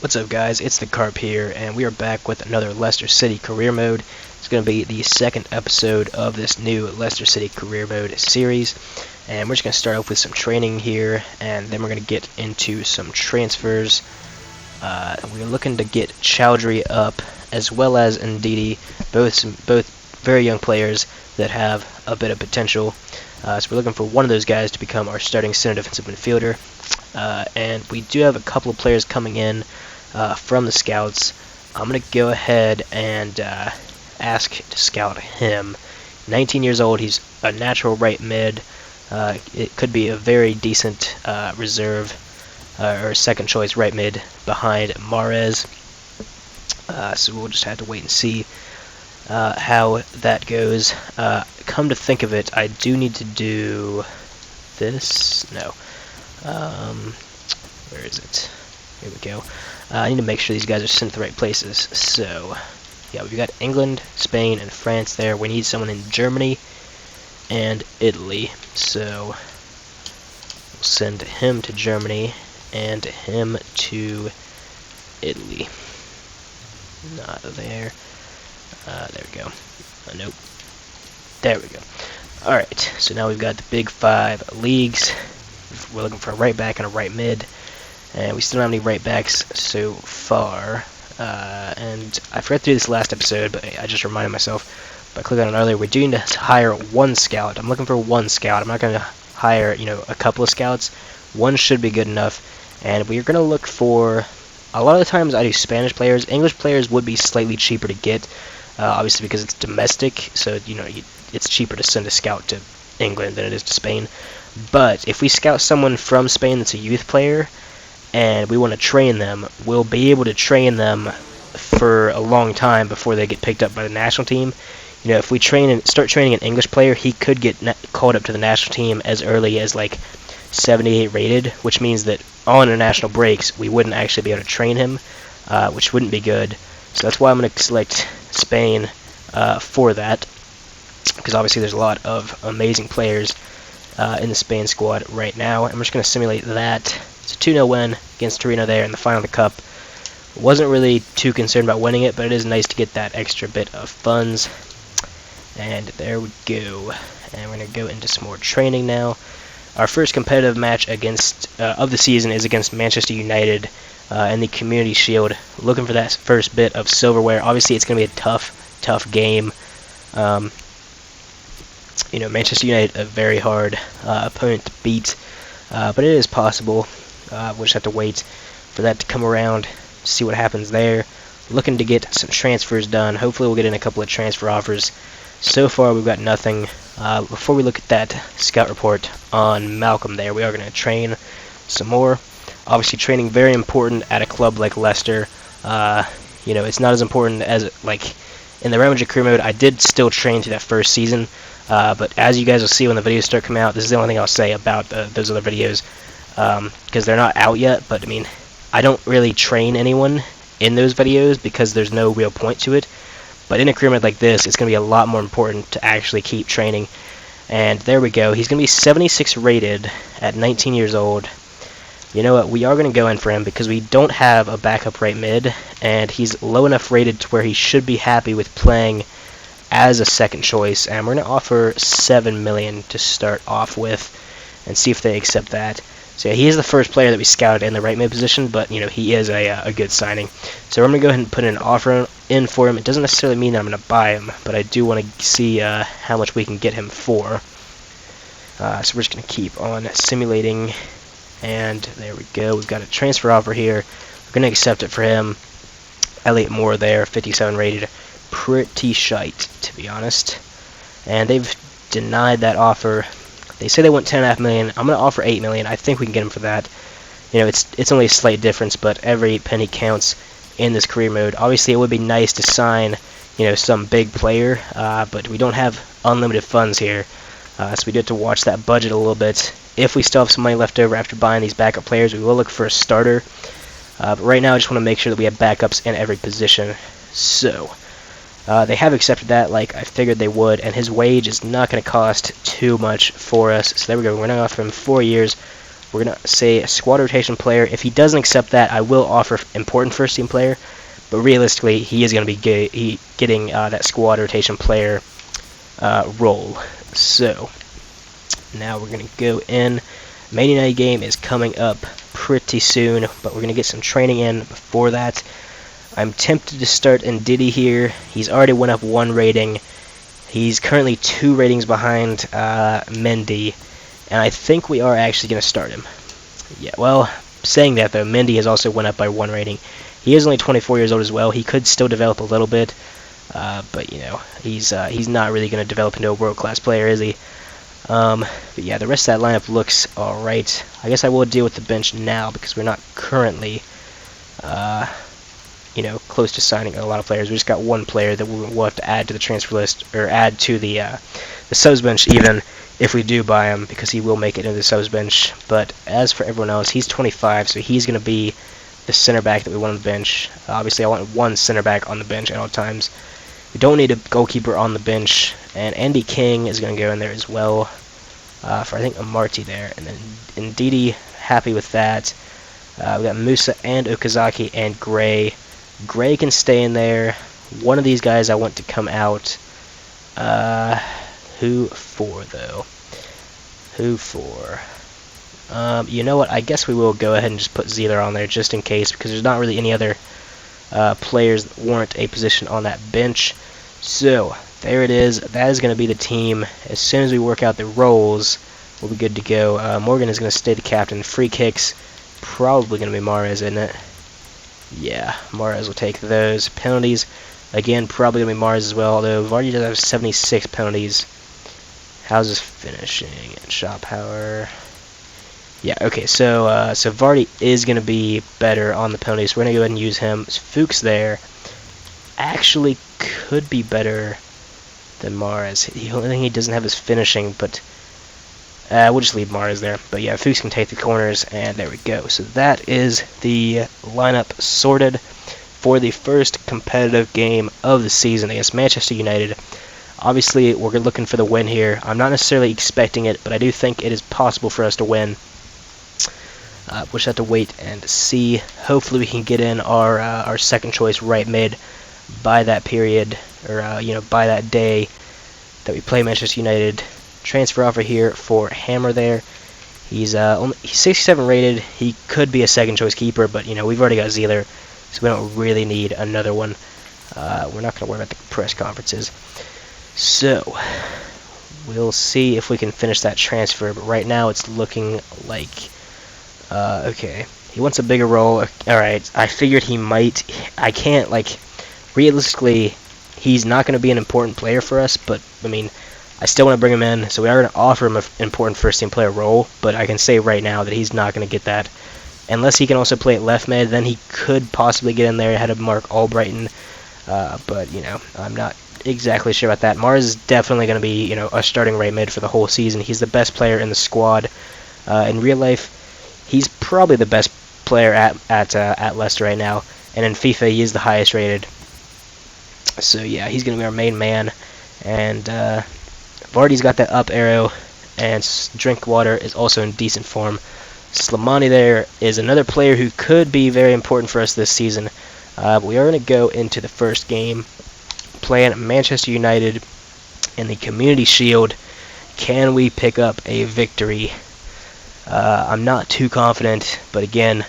What's up, guys? It's the Carp here, and we are back with another Leicester City career mode. It's going to be the second episode of this new Leicester City career mode series, and we're just going to start off with some training here, and then we're going to get into some transfers. We're looking to get Chowdhury up, as well as Ndidi, both very young players that have a bit of potential. So we're looking for one of those guys to become our starting center defensive midfielder. And we do have a couple of players coming in from the scouts. I'm going to go ahead and ask to scout him. 19 years old, he's a natural right mid. It could be a very decent reserve or second choice right mid behind Mahrez. So we'll just have to wait and see how that goes. Come to think of it, I do need to do this. No. Where is it? Here we go. I need to make sure these guys are sent to the right places. So, yeah, we've got England, Spain, and France there. We need someone in Germany and Italy. So, we'll send him to Germany and him to Italy. Not there. There we go. Nope. There we go. Alright, so now we've got the big 5 leagues. We're looking for a right back and a right mid, and we still don't have any right backs so far. And I forgot to do this last episode, but I just reminded myself by clicking on it earlier. We do need to hire one scout. I'm looking for one scout. I'm not going to hire, a couple of scouts. One should be good enough, and we're going to look for. A lot of the times I do Spanish players. English players would be slightly cheaper to get, obviously because it's domestic. So it's cheaper to send a scout to England than it is to Spain. But if we scout someone from Spain that's a youth player and we want to train them, we'll be able to train them for a long time before they get picked up by the national team. If we start training an English player, he could get called up to the national team as early as like 78 rated, which means that on international breaks we wouldn't actually be able to train him, which wouldn't be good. So that's why I'm going to select Spain for that, because obviously there's a lot of amazing players in the Spain squad right now. I'm just going to simulate that. It's a 2-0 win against Torino there in the final of the Cup. Wasn't really too concerned about winning it, but it is nice to get that extra bit of funds. And there we go. And we're going to go into some more training now. Our first competitive match of the season is against Manchester United in the Community Shield. Looking for that first bit of silverware. Obviously, it's going to be a tough game. Manchester United, a very hard opponent to beat, but it is possible. We'll just have to wait for that to come around, see what happens there. Looking to get some transfers done. Hopefully we'll get in a couple of transfer offers. So far we've got nothing. Before we look at that scout report on Malcolm there, we are going to train some more. Obviously training very important at a club like Leicester. It's not as important as in the Real Madrid career mode. I did still train through that first season. But as you guys will see when the videos start coming out, this is the only thing I'll say about those other videos, because they're not out yet. But I don't really train anyone in those videos because there's no real point to it. But in a career mode like this, it's going to be a lot more important to actually keep training. And there we go. He's going to be 76 rated at 19 years old. You know what? We are going to go in for him because we don't have a backup right mid, and he's low enough rated to where he should be happy with playing as a second choice, and we're going to offer 7 million to start off with and see if they accept that. So yeah, he is the first player that we scouted in the right mid position, but he is a good signing. So I'm going to go ahead and put an offer in for him. It doesn't necessarily mean that I'm going to buy him, but I do want to see how much we can get him for. So we're just going to keep on simulating, and there we go. We've got a transfer offer here. We're going to accept it for him. Elliot Moore there, 57 rated. Pretty shite, to be honest. And they've denied that offer. They say they want 10.5 million. I'm going to offer 8 million. I think we can get him for that. It's only a slight difference, but every penny counts in this career mode. Obviously, it would be nice to sign, some big player, but we don't have unlimited funds here. So we do have to watch that budget a little bit. If we still have some money left over after buying these backup players, we will look for a starter. But right now, I just want to make sure that we have backups in every position. So they have accepted that like I figured they would, and his wage is not going to cost too much for us. So there we go. We're going to offer him 4 years, We're going to say a squad rotation player. If he doesn't accept that, I will offer important first team player. But realistically, he is going to be getting that squad rotation player role. So now we're going to go in. Man United game is coming up pretty soon, but we're going to get some training in before that. I'm tempted to start Ndidi here. He's already went up 1 rating. He's currently 2 ratings behind Mendy, and I think we are actually going to start him. Yeah, well, saying that though, Mendy has also went up by 1 rating. He is only 24 years old as well. He could still develop a little bit, but you know, he's not really going to develop into a world-class player, is he? But yeah, the rest of that lineup looks alright. I guess I will deal with the bench now because we're not currently, you know, close to signing a lot of players. We just got 1 player that we'll have to add to the transfer list, or add to the subs bench even if we do buy him, because he will make it into the subs bench. But as for everyone else, he's 25, so he's going to be the center back that we want on the bench. Obviously, I want 1 center back on the bench at all times. We don't need a goalkeeper on the bench, and Andy King is going to go in there as well for I think Amarty there, and then Ndidi, happy with that. We got Musa and Okazaki and Gray. Gray can stay in there. One of these guys I want to come out. Who for though? Who for? You know what? I guess we will go ahead and just put Zeeler on there just in case, because there's not really any other players that warrant a position on that bench. So there it is. That is going to be the team. As soon as we work out the roles, we'll be good to go. Morgan is going to stay the captain. Free kicks, probably going to be Mahrez, isn't it? Yeah, Mahrez will take those. Penalties, again, probably going to be Mahrez as well, although Vardy does have 76 penalties. How's his finishing and shot power? Yeah, okay, so so Vardy is going to be better on the penalties, so we're going to go ahead and use him. Fuchs there actually could be better than Mahrez. The only thing he doesn't have is finishing, but we'll just leave Mahrez there. But yeah, Fuchs can take the corners, and there we go. So that is the lineup sorted for the first competitive game of the season against Manchester United. Obviously, we're looking for the win here. I'm not necessarily expecting it, but I do think it is possible for us to win. We'll just have to wait and see. Hopefully we can get in our second choice right mid by that period, or you know, by that day that we play Manchester United. Transfer offer here for Hammer there. He's only 67 rated. He could be a second choice keeper, but you know, we've already got Zeeler, so we don't really need another one. We're not going to worry about the press conferences. So we'll see if we can finish that transfer, but right now it's looking like okay, he wants a bigger role. Alright, I figured he might. I can't, like, realistically, he's not going to be an important player for us, but I mean, I still want to bring him in, so we are going to offer him an important first team player role, but I can say right now that he's not going to get that. Unless he can also play at left mid, then he could possibly get in there ahead of Mark Albrighton, but you know, I'm not exactly sure about that. Mars is definitely going to be, you know, a starting right mid for the whole season. He's the best player in the squad. In real life, he's probably the best player at Leicester right now, and in FIFA he is the highest rated. So yeah, he's going to be our main man, and Vardy's got that up arrow, and Drinkwater is also in decent form. Slimani there is another player who could be very important for us this season, but we are going to go into the first game playing Manchester United in the Community Shield. Can we pick up a victory? I'm not too confident, but again,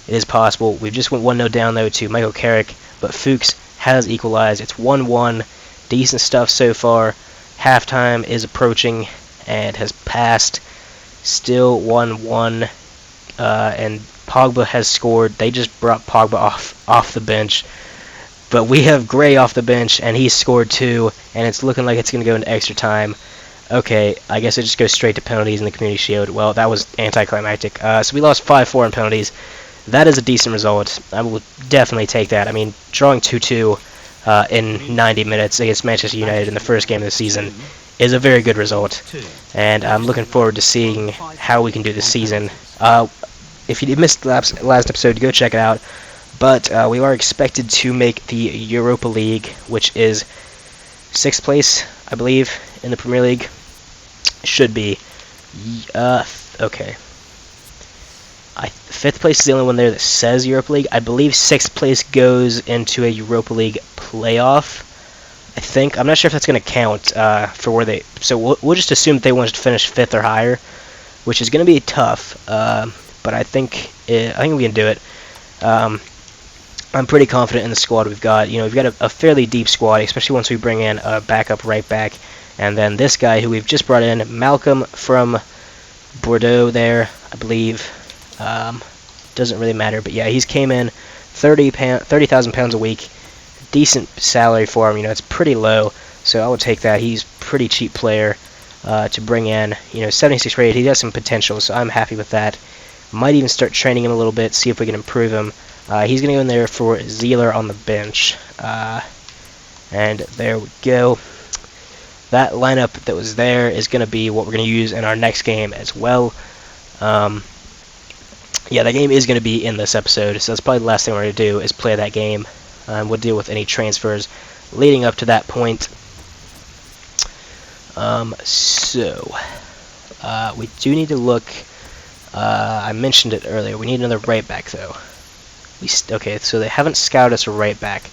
it is possible. We've just went 1-0 down, though, to Michael Carrick, but Fuchs has equalized. It's 1-1. Decent stuff so far. Halftime is approaching and has passed. Still 1-1, and Pogba has scored. They just brought Pogba off the bench, but we have Gray off the bench, and he's scored too, and it's looking like it's going to go into extra time. Okay, I guess it just goes straight to penalties in the Community Shield. Well, that was anticlimactic. So we lost 5-4 in penalties. That is a decent result. I will definitely take that. I mean, drawing 2-2 in 90 minutes against Manchester United in the first game of the season is a very good result, and I'm looking forward to seeing how we can do this season. If you missed the last episode, go check it out. But we are expected to make the Europa League, which is 6th place, I believe, in the Premier League. Should be. Okay. Fifth place is the only one there that says Europa League. I believe sixth place goes into a Europa League playoff. I think. I'm not sure if that's going to count for where they. So we'll just assume they want to finish fifth or higher, which is going to be tough. But I think we can do it. I'm pretty confident in the squad we've got. You know, we've got a fairly deep squad, especially once we bring in a backup right back, and then this guy who we've just brought in, Malcolm from Bordeaux. There, I believe. Doesn't really matter, but yeah, he's came in 30,000 pounds a week. Decent salary for him. You know, it's pretty low, so I would take that. He's pretty cheap player to bring in. You know, 76 rated. He got some potential, so I'm happy with that. Might even start training him a little bit, see if we can improve him. He's going to go in there for Zieler on the bench. And there we go. That lineup that was there is going to be what we're going to use in our next game as well. Yeah, that game is going to be in this episode, so that's probably the last thing we're going to do is play that game. We'll deal with any transfers leading up to that point. We do need to look. I mentioned it earlier. We need another right back, though. Okay, so they haven't scouted us a right back.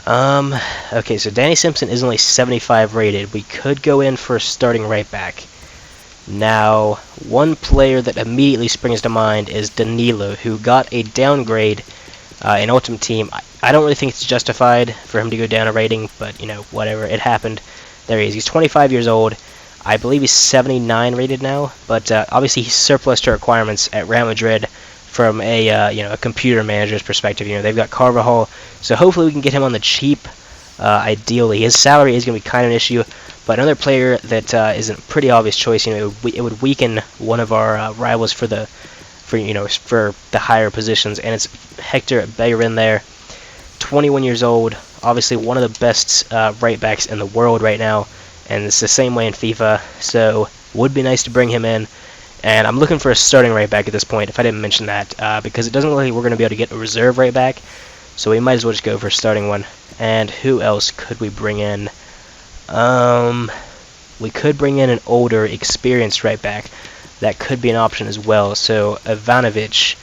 Okay, so Danny Simpson is only 75 rated. We could go in for a starting right back. Now, one player that immediately springs to mind is Danilo, who got a downgrade in Ultimate Team. I don't really think it's justified for him to go down a rating, but, you know, whatever. It happened. There he is. He's 25 years old. I believe he's 79 rated now, but obviously he's surplus to requirements at Real Madrid from a a computer manager's perspective. You know, they've got Carvajal, so hopefully we can get him on the cheap. Ideally, his salary is going to be kind of an issue, but another player that is a pretty obvious choice. You know, it would weaken one of our rivals for the higher positions, and it's Hector Bellerin there, 21 years old. Obviously, one of the best right backs in the world right now, and it's the same way in FIFA. So, would be nice to bring him in. And I'm looking for a starting right back at this point, if I didn't mention that, because it doesn't look like we're going to be able to get a reserve right back, so we might as well just go for a starting one. And who else could we bring in? We could bring in an older, experienced right back. That could be an option as well. So Ivanovic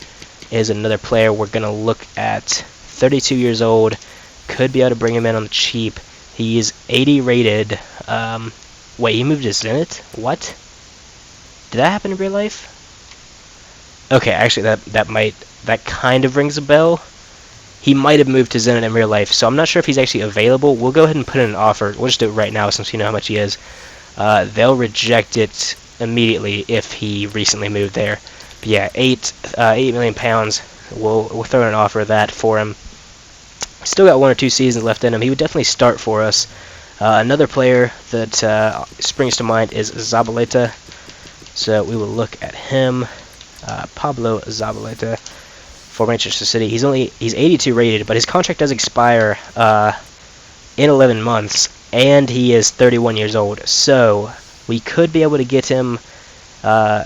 is another player we're going to look at. 32 years old. Could be able to bring him in on the cheap. He is 80 rated. Wait, he moved to Zenit? What? Did that happen in real life? Okay, actually, that kind of rings a bell. He might have moved to Zenit in real life, so I'm not sure if he's actually available. We'll go ahead and put in an offer. We'll just do it right now since we know how much he is. They'll reject it immediately if he recently moved there. But yeah, £8 million. We'll throw in an offer of that for him. Still got 1 or 2 seasons left in him. He would definitely start for us. Another player that springs to mind is Zabaleta. So we will look at him, Pablo Zabaleta, for Manchester City. He's 82 rated, but his contract does expire in 11 months, and he is 31 years old. So we could be able to get him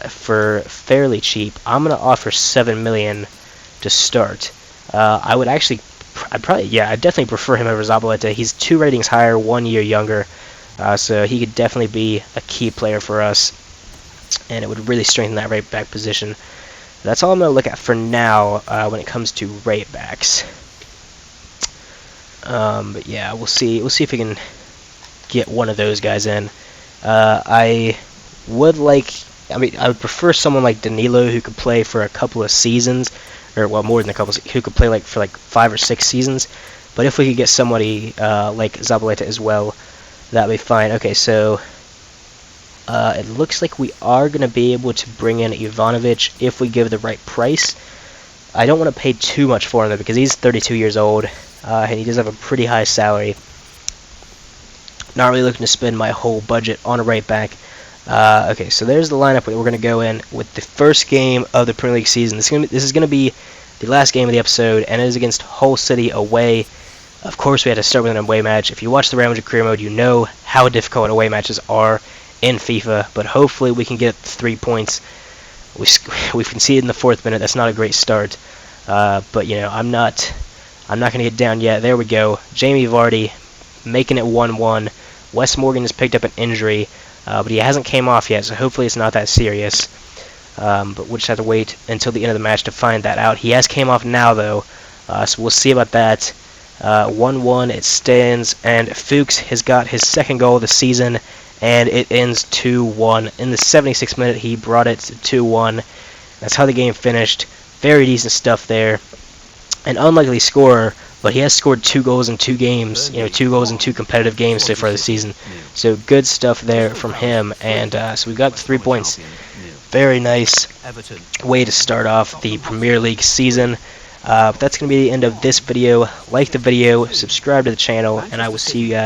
for fairly cheap. I'm gonna offer $7 million to start. I'd definitely prefer him over Zabaleta. He's 2 ratings higher, 1 year younger, so he could definitely be a key player for us. And it would really strengthen that right back position. That's all I'm going to look at for now when it comes to right backs. But yeah, we'll see if we can get one of those guys in. I would prefer someone like Danilo who could play for a couple of seasons, or well, more than a couple, who could play for 5 or 6 seasons. But if we could get somebody like Zabaleta as well, that'd be fine. Okay, so it looks like we are going to be able to bring in Ivanovic if we give the right price. I don't want to pay too much for him, though, because he's 32 years old, and he does have a pretty high salary. Not really looking to spend my whole budget on a right back. Okay, so there's the lineup that we're going to go in with the first game of the Premier League season. This is going to be the last game of the episode, and it is against Hull City away. Of course, we had to start with an away match. If you watch the Real Madrid career mode, you know how difficult away matches are in FIFA, but hopefully we can get 3 points. We've conceded in the 4th minute. That's not a great start, but you know, I'm not going to get down yet. There we go. Jamie Vardy making it 1-1. Wes Morgan has picked up an injury, but he hasn't came off yet, so hopefully it's not that serious. but we'll just have to wait until the end of the match to find that out. He has came off now, though, so we'll see about that. 1-1 it stands, and Fuchs has got his second goal of the season, and it ends 2-1. In the 76th minute, he brought it to 2-1. That's how the game finished. Very decent stuff there. An unlikely scorer, but he has scored 2 goals in 2 games. 2 goals in 2 competitive games so far this season. So good stuff there from him, and so we've got 3 points. Very nice way to start off the Premier League season. That's going to be the end of this video. Like the video, subscribe to the channel, and I will see you guys